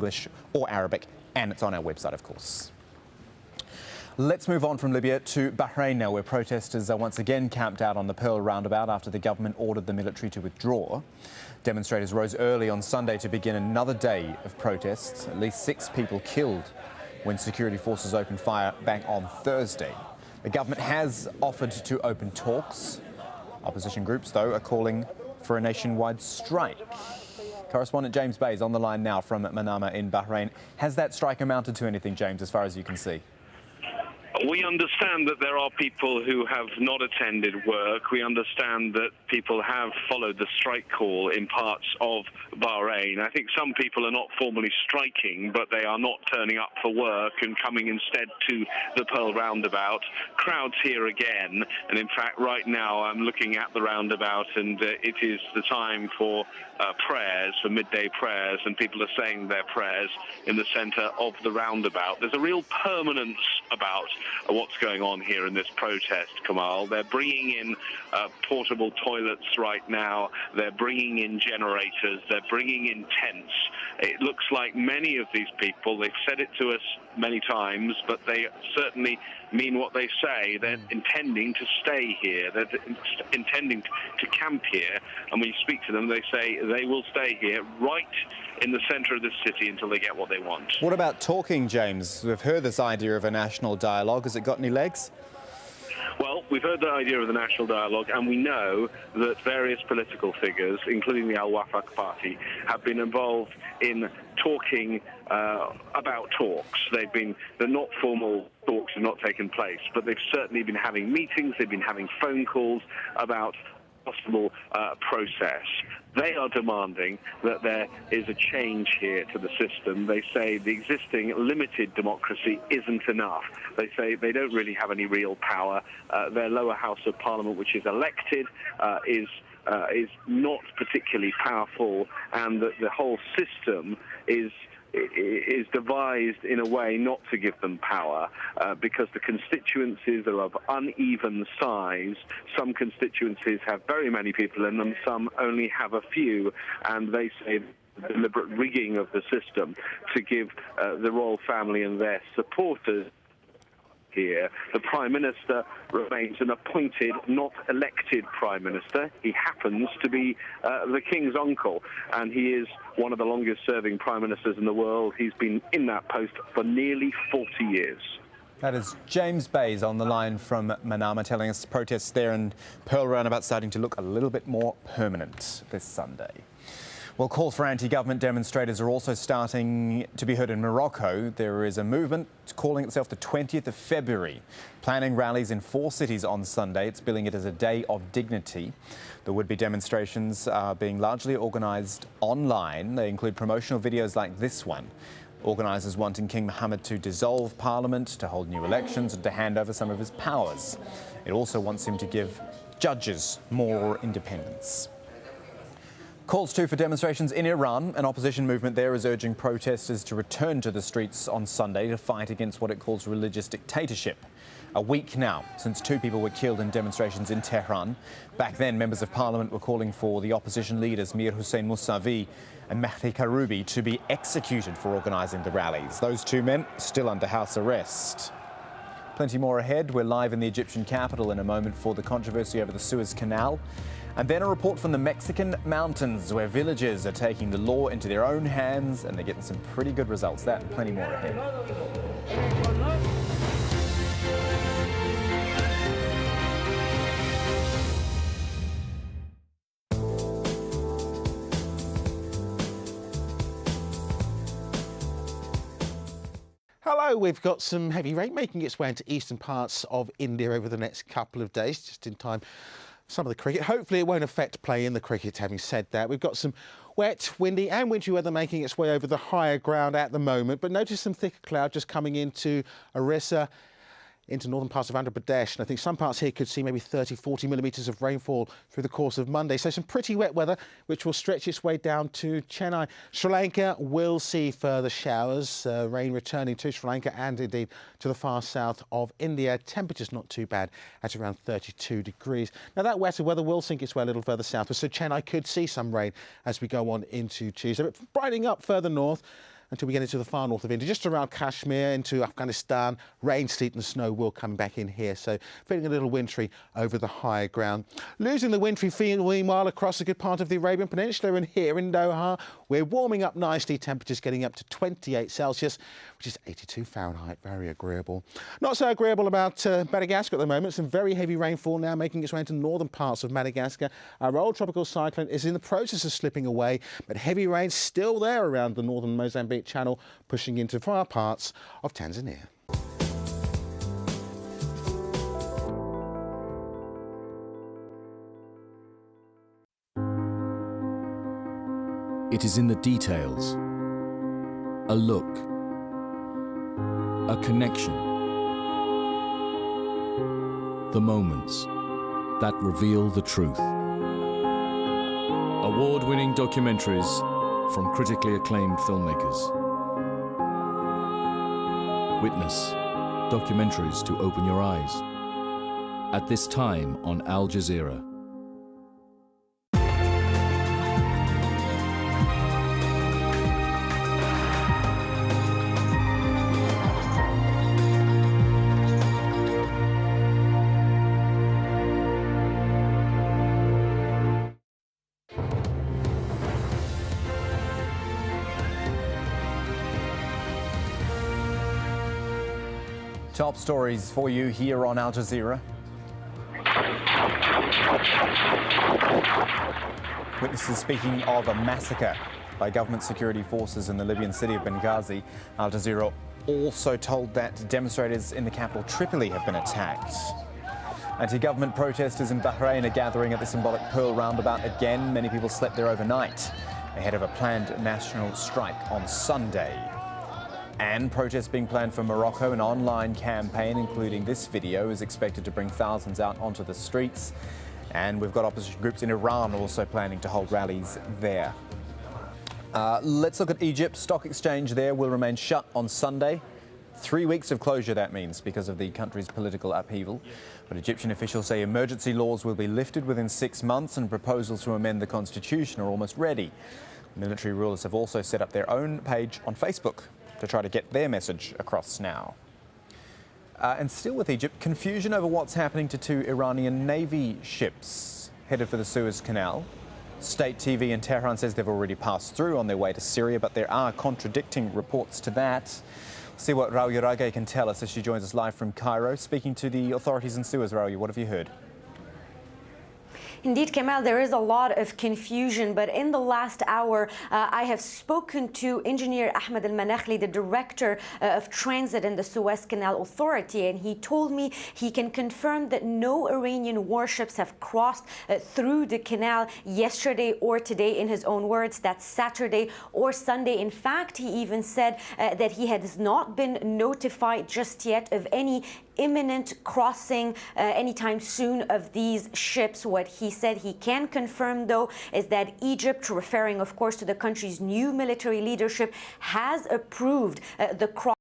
English or Arabic, and it's on our website, of course. Let's move on from Libya to Bahrain now, where protesters are once again camped out on the Pearl roundabout after the government ordered the military to withdraw. Demonstrators rose early on Sunday to begin another day of protests. At least 6 people killed when security forces opened fire back on Thursday. The government has offered to open talks. Opposition groups, though, are calling for a nationwide strike. Correspondent James Bay is on the line now from Manama in Bahrain. Has that strike amounted to anything, James, as far as you can see? We understand that there are people who have not attended work. We understand that people have followed the strike call in parts of Bahrain. I think some people are not formally striking, but they are not turning up for work and coming instead to the Pearl roundabout. Crowds here again, and in fact right now I'm looking at the roundabout, and it is the time for prayers, for midday prayers, and people are saying their prayers in the centre of the roundabout. There's a real permanence about what's going on here in this protest, Kamal. They're bringing in portable toilets right now. They're bringing in generators. They're bringing in tents. It looks like many of these people, they've said it to us many times, but they certainly mean what they say. They're intending to stay here. They're intending to camp here. And when you speak to them, they say they will stay here right in the centre of the city until they get what they want. What about talking, James? We've heard this idea of a national dialogue. Has it got any legs? Well, we've heard the idea of the national dialogue, and we know that various political figures, including the Al-Wafaq party, have been involved in talking about talks. They're not formal talks, have not taken place, but they've certainly been having meetings, they've been having phone calls about possible process. They are demanding that there is a change here to the system. They say the existing limited democracy isn't enough. They say they don't really have any real power. Their lower house of parliament, which is elected, is not particularly powerful, and that the whole system is devised in a way not to give them power because the constituencies are of uneven size. Some constituencies have very many people in them, some only have a few, and they say the deliberate rigging of the system to give the royal family and their supporters here. The Prime Minister remains an appointed, not elected Prime Minister. He happens to be the King's uncle, and he is one of the longest-serving Prime Ministers in the world. He's been in that post for nearly 40 years. That is James Bays on the line from Manama, telling us protests there in Pearl roundabout starting to look a little bit more permanent this Sunday. Well, calls for anti-government demonstrators are also starting to be heard in Morocco. There is a movement calling itself the 20th of February, planning rallies in 4 cities on Sunday. It's billing it as a day of dignity. The would-be demonstrations are being largely organised online. They include promotional videos like this one. Organisers wanting King Mohammed to dissolve Parliament, to hold new elections and to hand over some of his powers. It also wants him to give judges more independence. Calls too for demonstrations in Iran. An opposition movement there is urging protesters to return to the streets on Sunday to fight against what it calls religious dictatorship. A week now since 2 people were killed in demonstrations in Tehran. Back then, members of parliament were calling for the opposition leaders Mir Hossein Mousavi and Mehdi Karoubi to be executed for organising the rallies. Those 2 men still under house arrest. Plenty more ahead. We're live in the Egyptian capital in a moment for the controversy over the Suez Canal. And then a report from the Mexican mountains where villagers are taking the law into their own hands and they're getting some pretty good results. That and plenty more ahead. Hello, we've got some heavy rain making its way into eastern parts of India over the next couple of days, just in time some of the cricket. Hopefully it won't affect play in the cricket. Having said that, we've got some wet, windy and wintry weather making its way over the higher ground at the moment, but notice some thicker cloud just coming into Orissa, into northern parts of Andhra Pradesh, and I think some parts here could see maybe 30-40 millimetres of rainfall through the course of Monday. So some pretty wet weather which will stretch its way down to Chennai. Sri Lanka will see further showers, rain returning to Sri Lanka and indeed to the far south of India. Temperatures not too bad at around 32 degrees. Now that wetter weather will sink its way a little further south, so Chennai could see some rain as we go on into Tuesday. But brightening up further north, until we get into the far north of India, just around Kashmir, into Afghanistan. Rain, sleet and snow will come back in here, so feeling a little wintry over the higher ground. Losing the wintry feel meanwhile across a good part of the Arabian Peninsula, and here in Doha we're warming up nicely, temperatures getting up to 28 Celsius, which is 82 Fahrenheit, very agreeable. Not so agreeable about Madagascar at the moment. Some very heavy rainfall now making its way into northern parts of Madagascar. Our old tropical cyclone is in the process of slipping away, but heavy rain still there around the northern Mozambique Channel, pushing into far parts of Tanzania. It is in the details. A look. A connection. The moments that reveal the truth. Award-winning documentaries from critically acclaimed filmmakers. Witness documentaries to open your eyes. At this time on Al Jazeera. Top stories for you here on Al Jazeera. Witnesses speaking of a massacre by government security forces in the Libyan city of Benghazi. Al Jazeera also told that demonstrators in the capital Tripoli have been attacked. Anti-government protesters in Bahrain are gathering at the symbolic Pearl roundabout again. Many people slept there overnight ahead of a planned national strike on Sunday. And protests being planned for Morocco. An online campaign, including this video, is expected to bring thousands out onto the streets. And we've got opposition groups in Iran also planning to hold rallies there. Let's look at Egypt. Stock exchange there will remain shut on Sunday. 3 weeks of closure, that means, because of the country's political upheaval. But Egyptian officials say emergency laws will be lifted within 6 months, and proposals to amend the constitution are almost ready. Military rulers have also set up their own page on Facebook to try to get their message across now. And still with Egypt, confusion over what's happening to 2 Iranian Navy ships headed for the Suez Canal. State TV in Tehran says they've already passed through on their way to Syria, but there are contradicting reports to that. See what Raoul Rage can tell us as she joins us live from Cairo. Speaking to the authorities in Suez, Raoul, what have you heard? Indeed, Kamal, there is a lot of confusion, but in the last hour, I have spoken to Engineer Ahmed Al-Manakhli, the Director of Transit in the Suez Canal Authority, and he told me he can confirm that no Iranian warships have crossed through the canal yesterday or today. In his own words, that's Saturday or Sunday. In fact, he even said that he has not been notified just yet of any imminent crossing anytime soon of these ships. What he said he can confirm, though, is that Egypt, referring of course to the country's new military leadership, has approved the crossing